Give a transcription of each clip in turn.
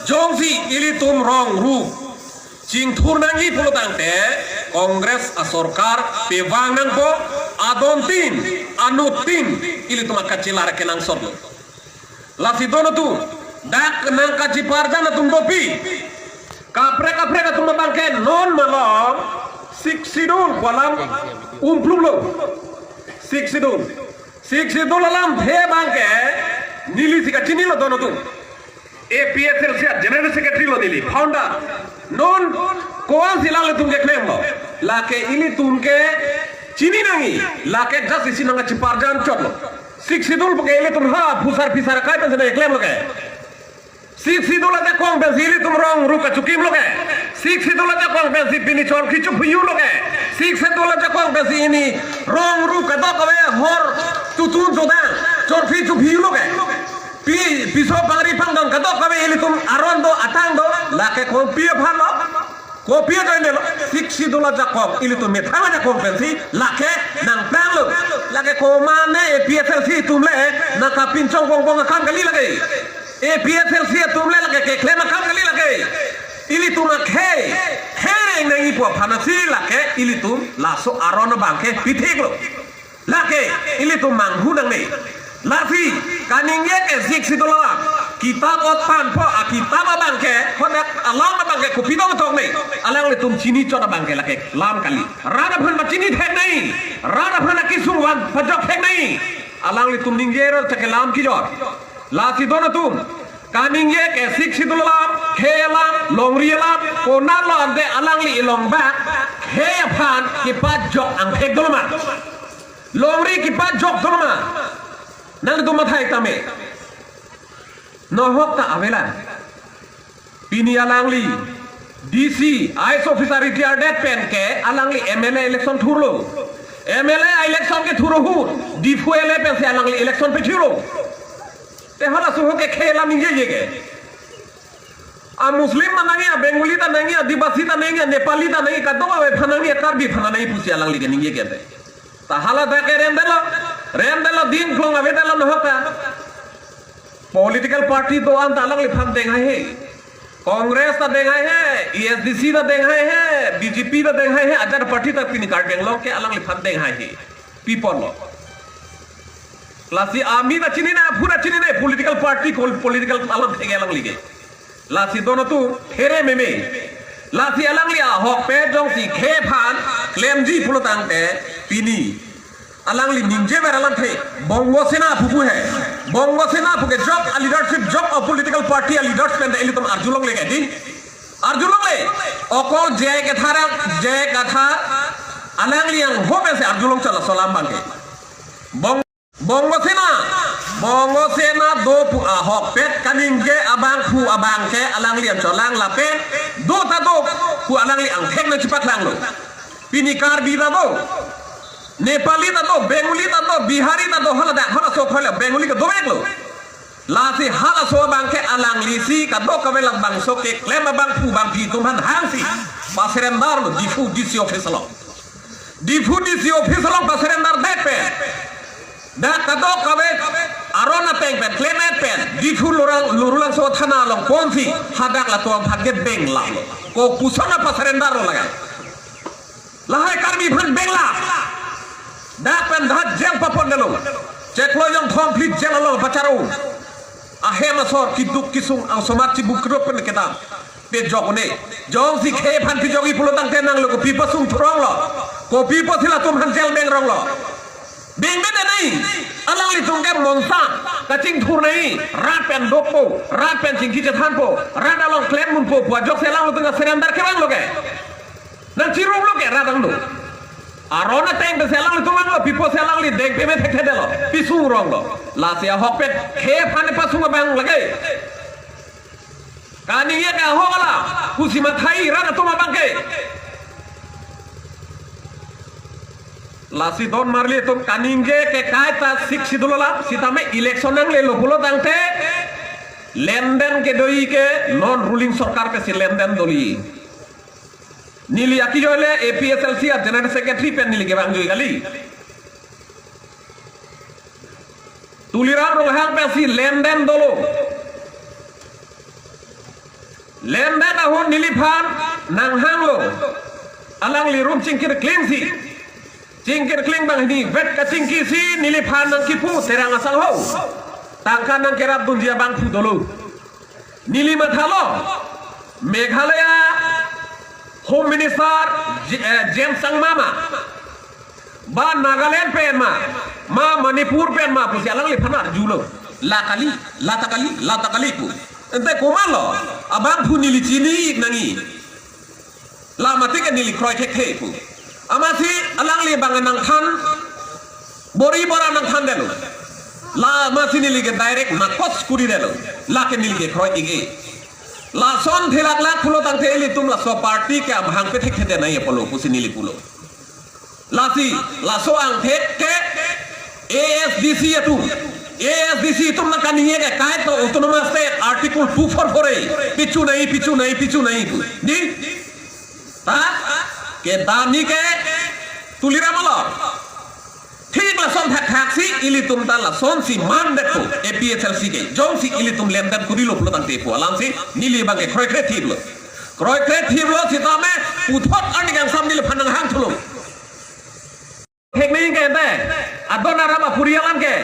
jongsi ili tum rong ru cing thur nangi pulo tangte kongres asorkar pewang nang po adontin anutin ili tum akacilar kenang sordo la sidono tu dak nang kaciparjana tum dopi kapre na tum bangke non malong siksidul kolam umplum lo siksidul alam he bangke nili sika chini lo dono tu APSL से general secretary लो दिली founder non कौन सी लाले तुमके क्लेम लो लाके इली तुमके चीनी नहीं लाके जस्ट इसी नंगा चिपार जान चोट लो सिक्सिदुल पके इली तुम हाँ फुसार फिसार काय पेंसे नहीं क्लेम लो के सिक्सिदुल अते कौन पेंसे इली तुम रॉन्ग रुका चुकीम लो के सिक्सिदुल अते कौन पेंसे पिनी चोर खिचु भुयु लो के सिक्सिदुल अते कौन पेंसे इनी रॉन्ग रुका दो कवे हर तुतुन जोदा चोर खिचु भुयु लो के piso pangri pangdong kato kami ili tum aron do atang do lake kopia phalo kopia do ini lo siksi dola jakob ili tum methama na kompensi lake nang panglo lake komane APSLC tumle na kapincong bongbong akam kali lagi APSLC tumle lake ke klema akam kali lagi ili tum akhe khere nang ipo phanasi lake ili tum laso aron bangke pithik lo lake ili tum manghu nang nei Lafi kaningye ke siksi dola kita otan po kita bangke hodak alang bangke kopi dong tong nei alang le tum chini chota bangke lake lam kali rada phan chini thek nei rada phan kisung wan phajok thek nei alang le tum ningye ro take lam ki jor lafi dono tum kaningye ke siksi dola khelam longriela kona lo ande alang li long ba khe phan ki pajok ang thek dolma longri ki pajok dolma nang tu mathai tame nohok ta avela pini alangli DC IS officer retired pen ke alangli MLA election thurlo MLA election ke thuro hu difuele pe se alangli election pe thuro te hala su ke khela ninge ye a muslim manangi a bengali ta nangi adivasi ta nangi nepali ta nangi kaddo ave phanangi karbi phanangi pusi alangli ke ninge ke ta hala da ke rendelo din klong ave dalo nohota political party do an talang li pham deng hai Congress ता देंगा है ESDC ता देंगा है BJP ता देंगा है other party ता पिनी कार्ड बेंगलोर के अलग लिफान देंगा है पीपल लो लासी आमी ता चिनी ना पूरा चिनी ना पॉलिटिकल पार्टी को पॉलिटिकल अलग थे अलग लिगे लासी दोनों तू फेरे में लासी अलग लिया हॉक पे जों सी खे फान क्लेम जी पुलो तांगते पिनी अलग ली निंजे में अलग थे बोंगो सेना फुफु है बोंगो सेना फुके job leadership job of political party leaders में एली तुम अर्जुलों ले गए दी अर्जुलों ले ओको जय के थारा जय कथा अलग ली अंग हो में से अर्जुलों चला सलाम बांगे बोंगो सेना दो हॉक पेट कनिंगे अबांग फु अबांग के अलग ली अंचोलांग लापे दो ता दो फु अलग ली अंग ठेक न चिपक लांग लो पिनिकार बीरा दो नेपाली ता तो बेंगली ता तो बिहारी ता तो hala so khole बेंगली के दो एक लो लासी hala so bang ke alang lisi ka do ka belang bang so ke klema bang fu bang pi tuman hangsi paserendar lo difu disi office lo paserendar dek pe dak ka do ka be arona teng pe klema pen difu lurulang so thana long konsi hadak la to bhaget beng la ko pusana paserendar lo laga lahai karbi bhan bengla dak pen dah jeng papon delo cek lo yang thong plit jeng lo pacaru ahem asor kiduk kisung ang somat ci bukro pen kita pe jogone jong si khe phan pi jogi pulo tang tenang lo ko pi pasung throng lo ko pi pasila tum han jel beng rong lo beng be nei alang li tung ke monsa ka ching thur nei rat pen dopo rat pen ching ki than po rat along klem mun po po jok selang lo tang serendar ke bang lo ke nang cirung lo ke radang lo arona teng be selang li tumang lo pipo selang li dek be me thek thede lo pisung rong lo la sia hopet khe phane pasung bang lage kani ye ka hogala kusi mathai rana tuma bangke la si don marli tum kaninge ke kaita siksi dulola sita me election nang le lo pulo tangte lenden ke doi ke non ruling sarkar pe si lenden doli नीली आकी जो ले APSLC और general secretary पे नीली के बांग जो इकली तुलिराम रोहांग पे सी लेन देन दोलो Lenda tahun niliphan nang hanglo alang li rum cingkir kling si cingkir kling bang ini vet ka cingki si niliphan nang kipu terang asal ho tangkan nang kerap dunjia bang pu dulu nili mathalo Meghalaya Home Minister James Sangmama ba Nagaland pen ma Manipur pen ma pusi alang li phanar julo latakali pu ente komalo abang pu nili chini nangi la mati ke nili kroi khe pu amasi alang li bang nang than bori bora nang than delu la masi nili ke direct makos kuri delu la ke nili ke kroi ige la son thilak lak pulo tang the eli tum la so party ke am hang pe thek the nai polo pusi nili pulo la so ang thek ke ASDC atu ASDC तुम ना कनिए के काय तो autonomous state article 244 पिछु नहीं दी ता के दानी के तुलिरा malo ठीक ला सोन थाक्सी इली तुम ता ला सोन सी मान देखो APHLC के जों सी इली तुम लेनदेन कुरिलो पुलो तंग तेपो अलाम सी नीली बांगे क्रोय क्रेटिवलो सीता में पुथोक अनि गांग साम नीले फनंग हांग थुलो टेक्निक के दे अदोना रामा पुरियालाम के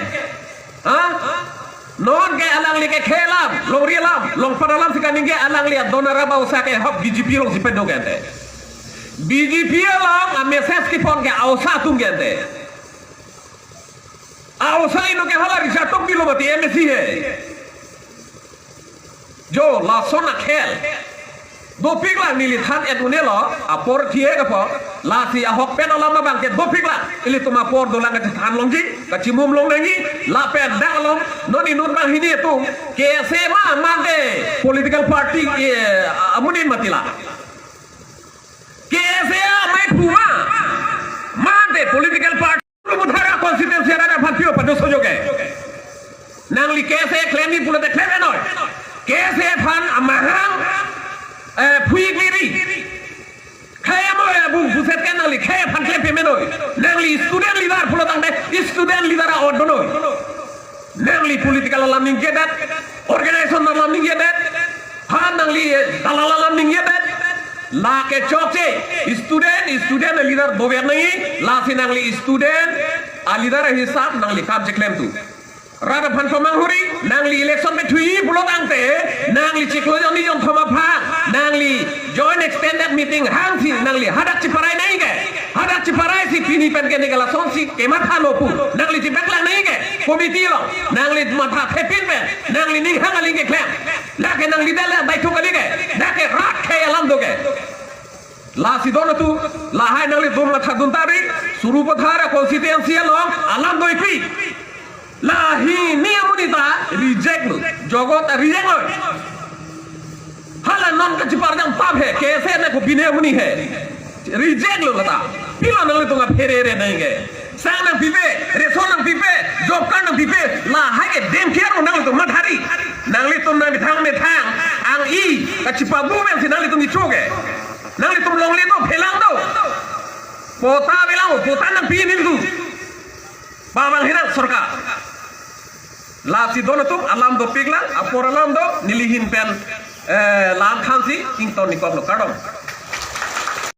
non ke alang li ke khelam long rielam long panalam sikaning ke alang li dona raba usa ke hop BJP long sipedo gente BJP long a message ki phone ke ausa tum gente ausa ino ke hala risha tok dilo bati MSC hai jo la sona khel do pigla nili than etune lo apor thie ka po la si a hok pen olam bang ke do pigla ili tuma por do lang ke than long ji ka chimum long nangi la pen dang long noni nun bang hini tu ke se ma mande political party amunin matila ke se mai puma mande political party mudhara constituency ara bhatio pado sojoge nangli ke se claim ni pulo de claim noy ke se phan amahang Puigiri kaya mo ya bung buset kan nangli kaya pan klep menoi nangli student leader pulo tang de student leader a ordonoi nangli political alam ning gedat organization alam ning gedat han nangli dalal alam ning gedat la ke chokche student leader dover nahi la si nangli student a leader hisab nangli kam je claim tu rada phan pamanghuri nangli election me thui pulo tang te nangli chiklo joni jon thoma phang nangli joint extended meeting hang si nangli hadak chiparai nahi ke hadak chiparai si pini pen ke negala son si ke matha lopu nangli chi bekla nahi ke committee lo nangli matha thepin pen nangli ning hang aling ke klem la ke nangli dala bai thuk ali ke da ke rak ke alam do ke la si dono tu la hai nangli dum matha duntari suru pathara constituency lo alam do ipi lahi ni amunita reject lo jogot reject lo hala non ka chipar jang pap hai kaise na ko bine amuni hai reject lo lata pilo nang tunga phere re nahi ge sang nang pipe reson nang pipe job kan nang pipe la hai ke dem kiar nang tu madhari nang li tum nang thang me thang ang I ka chipa bu men si nang li tum ichoge nang li tum long li to phelang do pota bilang pota nang pi nil tu babang hirang sarkar la si dono tum alam do pigla apor alam do nilihin pen lam khansi king ton nikop lo kadom